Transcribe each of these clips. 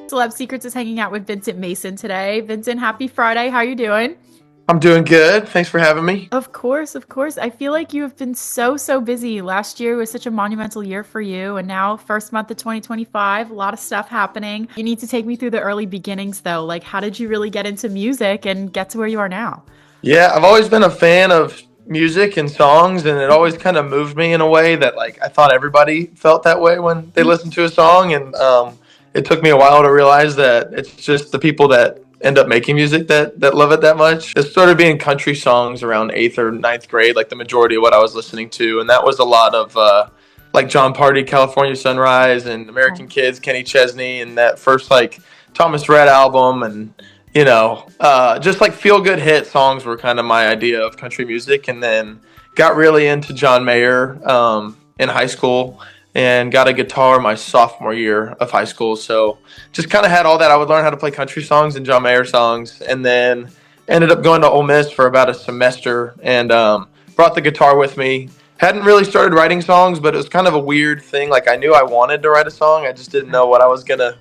Celeb Secrets is hanging out with Vincent Mason today. Vincent, happy Friday. How are you doing? I'm doing good. Thanks for having me. Of course, of course. I feel like you have been so busy. Last year was such a monumental year for you, and now first month of 2025, a lot of stuff happening. You need to take me through the early beginnings though. Like how did you really get into music and get to where you are now? Yeah, I've always been a fan of music and songs, and it always kind of moved me in a way that like I thought everybody felt that way when they listened to a song, and it took me a while to realize that it's just the people that end up making music that love it that much. It started being country songs around eighth or ninth grade, like the majority of what I was listening to, and that was a lot of like John Party, California Sunrise, and American Kids, Kenny Chesney, and that first like Thomas Rhett album, and just like feel good hit songs were kind of my idea of country music. And then got really into John Mayer in high school and got a guitar my sophomore year of high school. So just kind of had all that. I would learn how to play country songs and John Mayer songs, and then ended up going to Ole Miss for about a semester and brought the guitar with me. Hadn't really started writing songs, but it was kind of a weird thing. Like I knew I wanted to write a song. I just didn't know what I was going to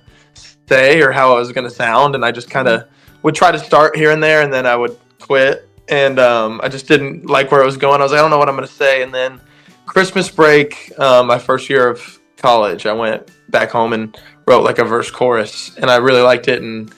say or how I was going to sound. And I just kind of would try to start here and there, and then I would quit. And I just didn't like where it was going. I was like, I don't know what I'm going to say. And then Christmas break, my first year of college, I went back home and wrote like a verse chorus, and I really liked it. And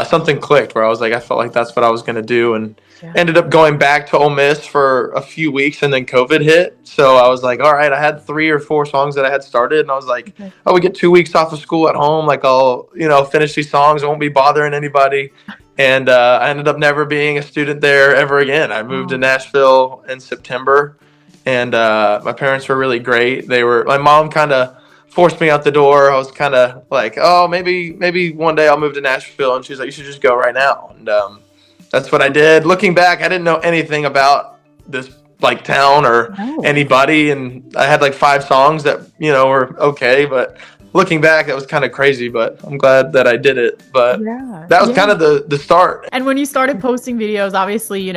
something clicked where I was like, I felt like that's what I was going to do. And ended up going back to Ole Miss for a few weeks, and then COVID hit. So I was like, all right, I had 3 or 4 songs that I had started, and I was like, oh, we get 2 weeks off of school at home. Like I'll, finish these songs. I won't be bothering anybody. And I ended up never being a student there ever again. I moved to Nashville in September, and my parents were really great. My mom kind of forced me out the door. I was kind of like, oh, maybe one day I'll move to Nashville. And she's like, you should just go right now. And that's what I did. Looking back, I didn't know anything about this like town or anybody. And I had like 5 songs that, were okay. But looking back, that was kind of crazy, but I'm glad that I did it. But that was kind of the start. And when you started posting videos, obviously,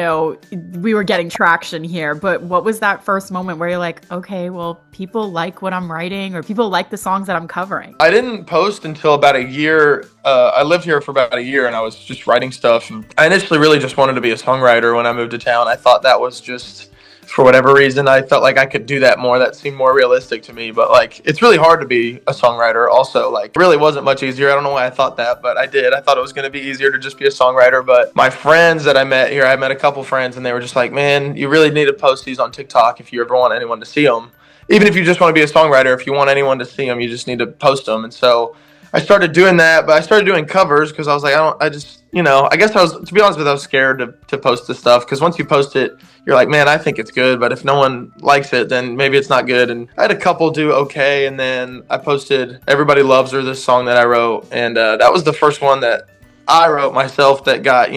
we were getting traction here, but what was that first moment where you're like, okay, well, people like what I'm writing, or people like the songs that I'm covering? I didn't post until about a year. I lived here for about a year, and I was just writing stuff. And I initially really just wanted to be a songwriter when I moved to town. I thought that was just, for whatever reason, I felt like I could do that more. That seemed more realistic to me. But like, it's really hard to be a songwriter also. Like, it really wasn't much easier. I don't know why I thought that, but I did. I thought it was going to be easier to just be a songwriter. But my friends that I met here, I met a couple friends, and they were just like, man, you really need to post these on TikTok if you ever want anyone to see them. Even if you just want to be a songwriter, if you want anyone to see them, you just need to post them. And so I started doing that, but I started doing covers because I was like, I guess I was, to be honest with you, I was scared to post this stuff, because once you post it, you're like, man, I think it's good, but if no one likes it, then maybe it's not good. And I had a couple do okay, and then I posted Everybody Loves Her, this song that I wrote, and that was the first one that I wrote myself that got,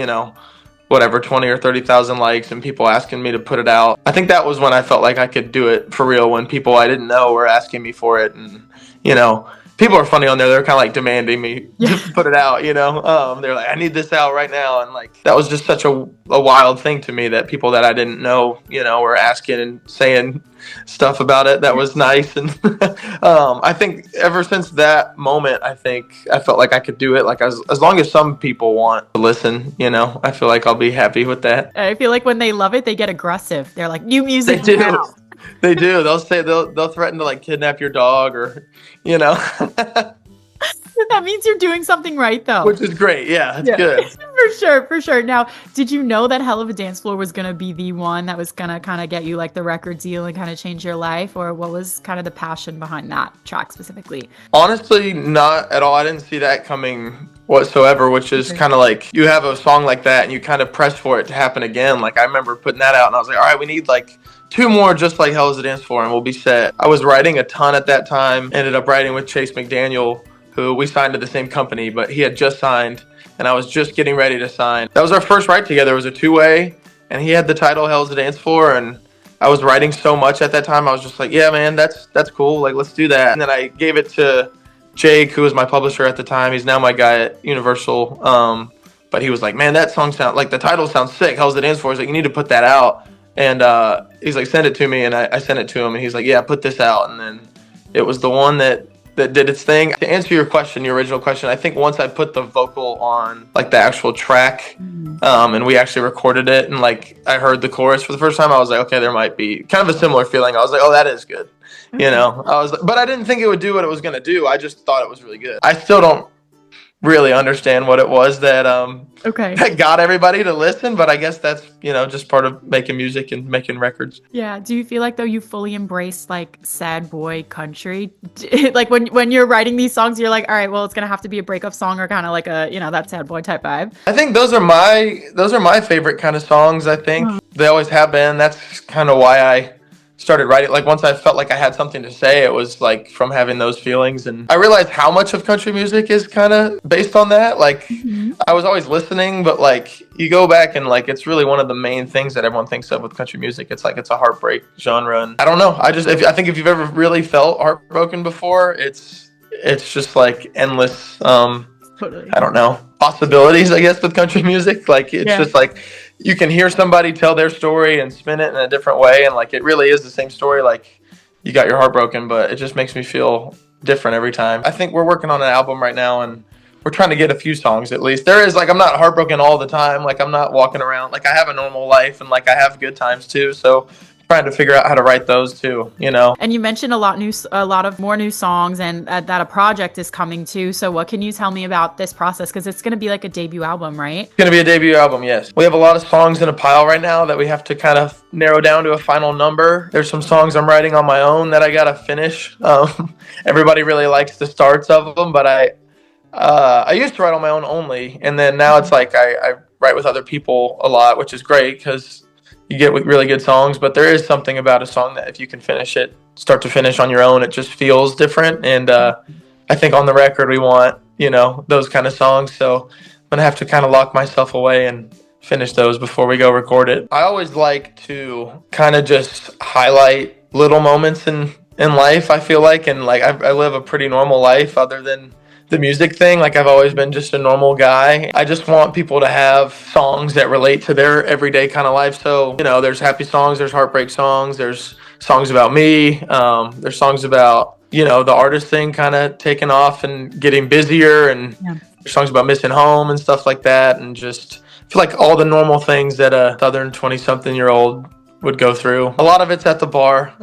whatever, 20 or 30,000 likes, and people asking me to put it out. I think that was when I felt like I could do it for real, when people I didn't know were asking me for it. And, people are funny on there. They're kind of like demanding me to put it out, They're like, I need this out right now. And like, that was just such a wild thing to me, that people that I didn't know, were asking and saying stuff about it. That was nice. And I think ever since that moment, I felt like I could do it. Like as long as some people want to listen, I feel like I'll be happy with that. I feel like when they love it, they get aggressive. They're like, new music They do. now. They do. They'll say they'll threaten to like kidnap your dog, or That means you're doing something right, though. which is great. Yeah, it's good. For sure. Now, did you know that Hell of a Dance Floor was going to be the one that was going to kind of get you like the record deal and kind of change your life? Or what was kind of the passion behind that track specifically? Honestly, not at all. I didn't see that coming whatsoever, which is kind of like, you have a song like that and you kind of press for it to happen again. Like I remember putting that out and I was like, all right, we need like 2 more just like Hell is a Dance Floor and we'll be set. I was writing a ton at that time. Ended up writing with Chase McDaniel, who we signed to the same company, but he had just signed and I was just getting ready to sign. That was our first write together. It was a 2-way, and he had the title Hell is a Dance Floor, and I was writing so much at that time. I was just like, yeah, man, that's cool. Like, let's do that. And then I gave it to Jake, who was my publisher at the time. He's now my guy at Universal. But he was like, man, that song sounds like, the title sounds sick. Hell's the Dance Floor. He's like, you need to put that out. And he's like, send it to me. And I sent it to him, and he's like, yeah, put this out. And then it was the one that that did its thing. To answer your question, your original question, I think once I put the vocal on like the actual track, and we actually recorded it, and like I heard the chorus for the first time, I was like, okay, there might be kind of a similar feeling. I was like, oh, that is good. You know, but I didn't think it would do what it was going to do. I just thought it was really good. I still don't really understand what it was that that got everybody to listen, but I guess that's, you know, just part of making music and making records. Yeah. Do you feel like though you fully embrace like sad boy country? Like when you're writing these songs, you're like, all right, well, it's gonna have to be a breakup song or kind of like a, you know, that sad boy type vibe. I think those are my favorite kind of songs. I think they always have been. That's kind of why I started writing. Like once I felt like I had something to say, it was like from having those feelings, and I realized how much of country music is kind of based on that. Like I was always listening, but like you go back and like it's really one of the main things that everyone thinks of with country music. It's like it's a heartbreak genre, and I don't know. I think if you've ever really felt heartbroken before, it's just like endless. Totally. I don't know, possibilities, I guess, with country music. Like it's just like you can hear somebody tell their story and spin it in a different way, and like it really is the same story. Like you got your heart broken, but it just makes me feel different every time. I think we're working on an album right now, and we're trying to get a few songs at least. There is like I'm not heartbroken all the time. Like I'm not walking around. Like I have a normal life, and like I have good times too. So trying to figure out how to write those too, you know. And you mentioned a lot of more new songs, and that a project is coming too. So what can you tell me about this process? Because it's going to be like a debut album, right? It's going to be a debut album, yes. We have a lot of songs in a pile right now that we have to kind of narrow down to a final number. There's some songs I'm writing on my own that I got to finish. Everybody really likes the starts of them, but I used to write on my own only, and then now it's like I write with other people a lot, which is great because you get with really good songs, but there is something about a song that if you can finish it start to finish on your own, it just feels different. And I think on the record we want, you know, those kind of songs. So I'm going to have to kind of lock myself away and finish those before we go record it. I always like to kind of just highlight little moments in life, I feel like. And like I live a pretty normal life other than the music thing. Like I've always been just a normal guy. I just want people to have songs that relate to their everyday kind of life. So, you know, there's happy songs, there's heartbreak songs, there's songs about me, there's songs about, you know, the artist thing kind of taking off and getting busier, and there's songs about missing home and stuff like that, and just I feel like all the normal things that a southern 20-something-year-old would go through. A lot of it's at the bar,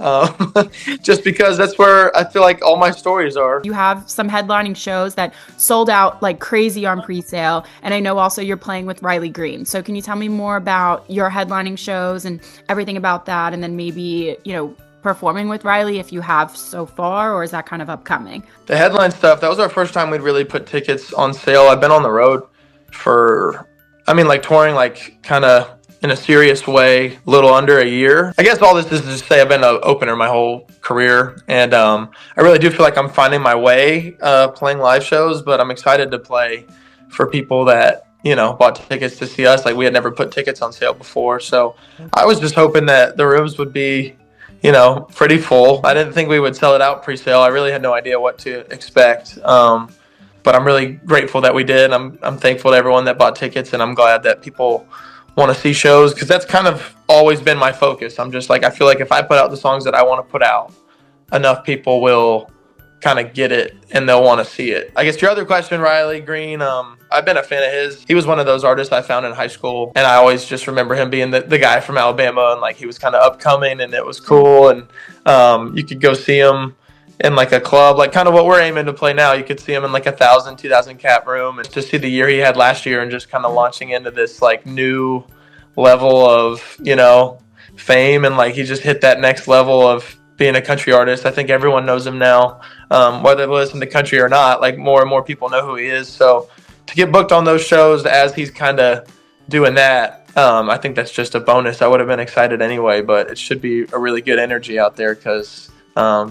just because that's where I feel like all my stories are. You have some headlining shows that sold out like crazy on pre-sale, and I know also you're playing with Riley Green. So can you tell me more about your headlining shows and everything about that, and then maybe, you know, performing with Riley if you have so far, or is that kind of upcoming? The headline stuff, that was our first time we'd really put tickets on sale. I've been on the road for, like touring like kind of in a serious way, a little under a year. I guess all this is to say I've been an opener my whole career, and I really do feel like I'm finding my way playing live shows, but I'm excited to play for people that, you know, bought tickets to see us. Like we had never put tickets on sale before, so I was just hoping that the rooms would be, you know, pretty full. I didn't think we would sell it out pre-sale. I really had no idea what to expect, but I'm really grateful that we did. I'm thankful to everyone that bought tickets, and I'm glad that people want to see shows, because that's kind of always been my focus. I'm just like, I feel like if I put out the songs that I want to put out, enough people will kind of get it and they'll want to see it. I guess your other question, Riley Green, I've been a fan of his. He was one of those artists I found in high school, and I always just remember him being the guy from Alabama, and like he was kind of upcoming, and it was cool, and you could go see him in like a club, like kind of what we're aiming to play now. You could see him in like 1,000, 2,000 cap room, and to see the year he had last year and just kind of launching into this like new level of, you know, fame, and like he just hit that next level of being a country artist. I think everyone knows him now, whether they listen to country or not. Like more and more people know who he is. So to get booked on those shows as he's kind of doing that, I think that's just a bonus. I would have been excited anyway, but it should be a really good energy out there because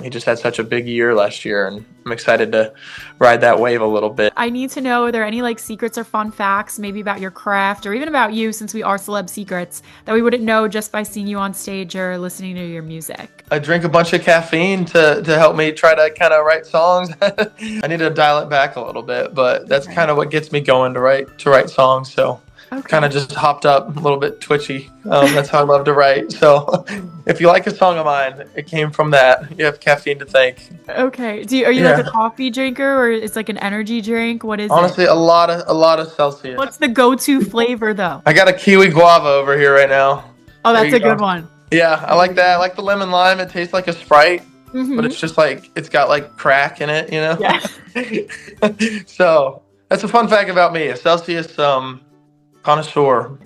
he just had such a big year last year, and I'm excited to ride that wave a little bit. I need to know, are there any like secrets or fun facts maybe about your craft, or even about you, since we are celeb secrets, that we wouldn't know just by seeing you on stage or listening to your music? I drink a bunch of caffeine to help me try to kind of write songs. I need to dial it back a little bit, but that's kind of what gets me going to write songs. So Okay. kind of just hopped up, a little bit twitchy. That's how I love to write. So if you like a song of mine, it came from that. You have caffeine to thank. Okay. Are you like a Yeah. coffee drinker or it's like an energy drink? What is it? Honestly, a lot of Celsius. What's the go-to flavor though? I got a kiwi guava over here right now. Oh, There that's you a good go. one. Yeah, I like that. I like the lemon lime. It tastes like a Sprite, but Mm-hmm. it's just like it's got like crack in it, you know. Yeah. So that's a fun fact about me, a Celsius connoisseur.